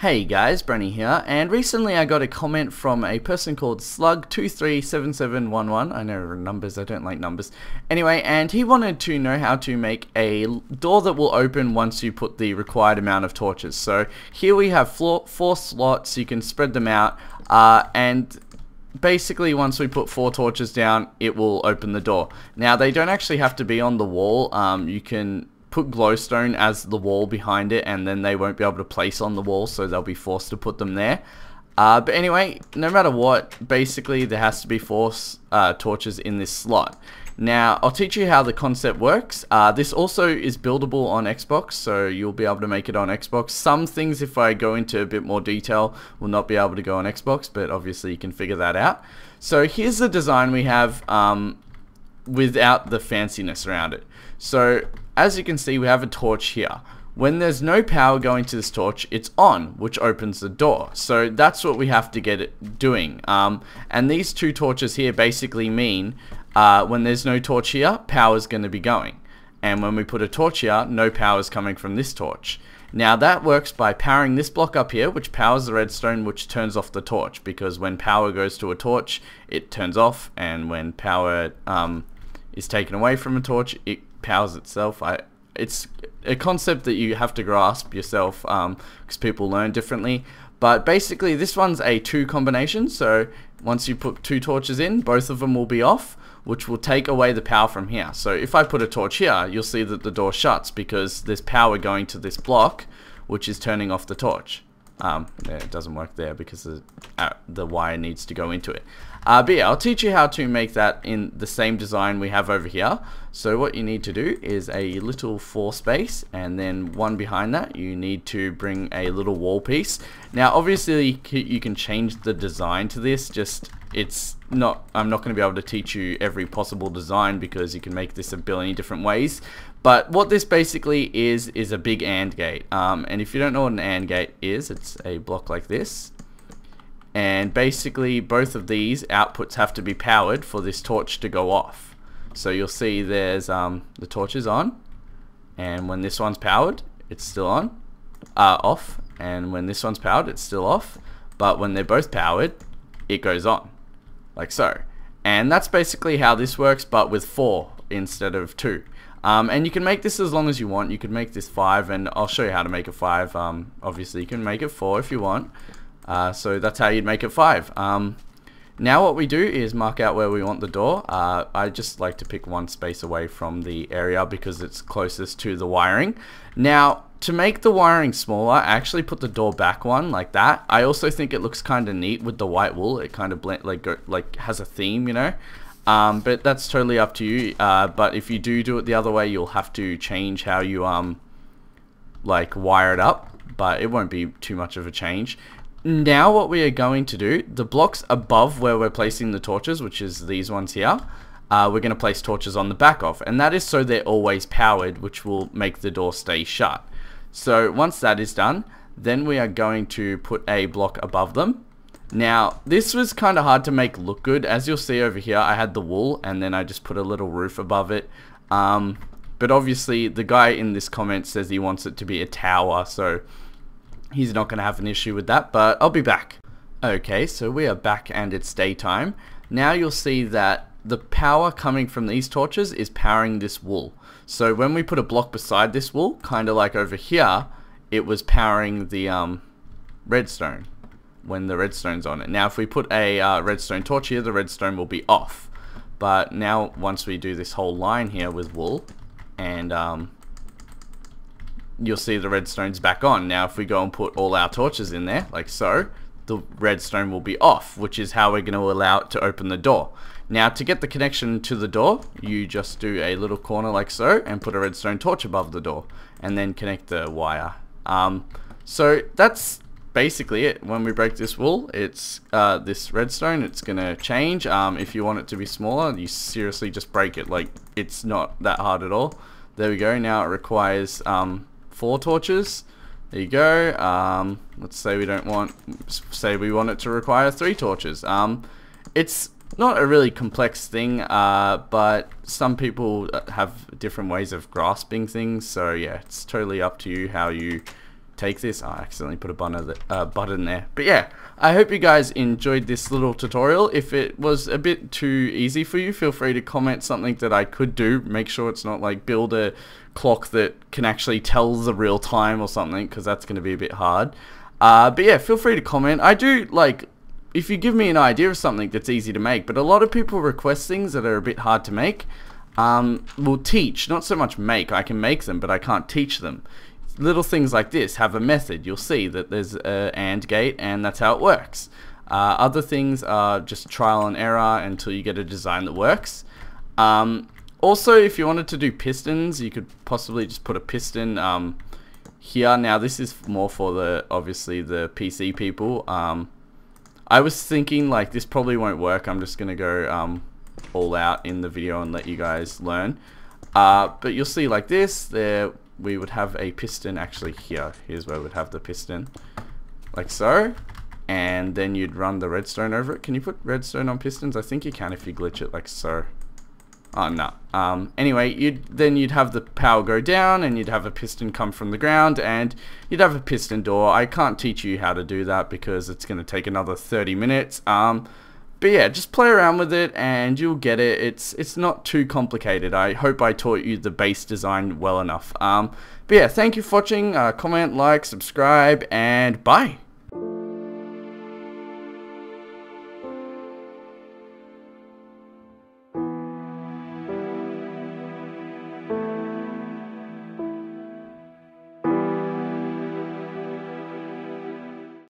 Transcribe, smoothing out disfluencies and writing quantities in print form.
Hey guys, Brenny here, and recently I got a comment from a person called Slug237711. I know numbers, I don't like numbers. Anyway, and he wanted to know how to make a door that will open once you put the required amount of torches. So here we have four slots, you can spread them out, and basically once we put 4 torches down, it will open the door. Now they don't actually have to be on the wall, you can put glowstone as the wall behind it, and then they won't be able to place on the wall, so they'll be forced to put them there. But anyway, no matter what, basically there has to be 4 torches in this slot. Now I'll teach you how the concept works. This also is buildable on Xbox, so you'll be able to make it on Xbox. Some things, if I go into a bit more detail, will not be able to go on Xbox, but obviously you can figure that out. So here's the design we have without the fanciness around it. So as you can see, we have a torch here. When there's no power going to this torch, it's on, which opens the door. So that's what we have to get it doing. And these 2 torches here basically mean when there's no torch here, power is going to be going. And when we put a torch here, no power is coming from this torch. Now that works by powering this block up here, which powers the redstone, which turns off the torch. Because when power goes to a torch, it turns off, and when power is taken away from a torch, it powers itself. It's a concept that you have to grasp yourself, because people learn differently. But basically this one's a 2 combination, so once you put 2 torches in, both of them will be off, which will take away the power from here. So if I put a torch here, you'll see that the door shuts because there's power going to this block, which is turning off the torch. It doesn't work there because the wire needs to go into it. But yeah, I'll teach you how to make that in the same design we have over here. So what you need to do is a little 4 space, and then 1 behind that you need to bring a little wall piece. Now obviously you can change the design to this, I'm not going to be able to teach you every possible design because you can make this a billion different ways. But what this basically is a big AND gate. And if you don't know what an AND gate is, it's a block like this. And basically both of these outputs have to be powered for this torch to go off. So you'll see there's the torch is on, and when this one's powered, it's still on, off, and when this one's powered, it's still off. But when they're both powered, it goes on, like so. And that's basically how this works, but with 4 instead of 2. And you can make this as long as you want. You could make this 5, and I'll show you how to make it 5. Obviously you can make it 4 if you want. So that's how you'd make it 5. Now what we do is mark out where we want the door. I just like to pick 1 space away from the area because it's closest to the wiring. Now to make the wiring smaller, I actually put the door back 1 like that. I also think it looks kind of neat with the white wool. It kind of like has a theme, you know. But that's totally up to you. But if you do it the other way, you'll have to change how you like wire it up. But it won't be too much of a change. Now what we are going to do, the blocks above where we're placing the torches, which is these ones here, we're going to place torches on the back of, and that is so they're always powered, which will make the door stay shut. So once that is done, then we are going to put a block above them. Now this was kind of hard to make look good. As you'll see over here, I had the wool and then I just put a little roof above it. But obviously the guy in this comment says he wants it to be a tower, so he's not going to have an issue with that, but I'll be back. Okay, so we are back and it's daytime. Now you'll see that the power coming from these torches is powering this wool. So when we put a block beside this wool, kind of like over here, it was powering the redstone when the redstone's on it. Now if we put a redstone torch here, the redstone will be off. But now once we do this whole line here with wool, and you'll see the redstone's back on. Now if we go and put all our torches in there, like so, the redstone will be off, which is how we're going to allow it to open the door. Now to get the connection to the door, you just do a little corner like so, and put a redstone torch above the door, and then connect the wire. So that's basically it. When we break this wool, it's this redstone, it's going to change. If you want it to be smaller, you seriously just break it. Like, it's not that hard at all. There we go. Now it requires 4 torches. There you go. Let's say we we want it to require 3 torches. It's not a really complex thing, but some people have different ways of grasping things, so yeah, it's totally up to you how you take this. I accidentally put a button there. But yeah, I hope you guys enjoyed this little tutorial. If it was a bit too easy for you, feel free to comment something that I could do. Make sure it's not like build a clock that can actually tell the real time or something, because that's going to be a bit hard. But yeah, feel free to comment. I do like if you give me an idea of something that's easy to make, but a lot of people request things that are a bit hard to make. Will teach, not so much make. I can make them, but I can't teach them. Little things like this have a method. You'll see that there's a AND gate, and that's how it works. Other things are just trial and error until you get a design that works. Also, if you wanted to do pistons, you could possibly just put a piston here. Now this is more for the obviously the PC people. I was thinking like this probably won't work. I'm just gonna go all out in the video and let you guys learn. But you'll see like this, there we would have a piston actually here. Here's where we'd have the piston, like so. And then you'd run the redstone over it. Can you put redstone on pistons? I think you can if you glitch it like so. Oh no. Anyway, you'd have the power go down, and you'd have a piston come from the ground, and you'd have a piston door. I can't teach you how to do that because it's going to take another 30 minutes. But yeah, just play around with it and you'll get it. It's not too complicated. I hope I taught you the base design well enough. But yeah, thank you for watching. Comment, like, subscribe, and bye.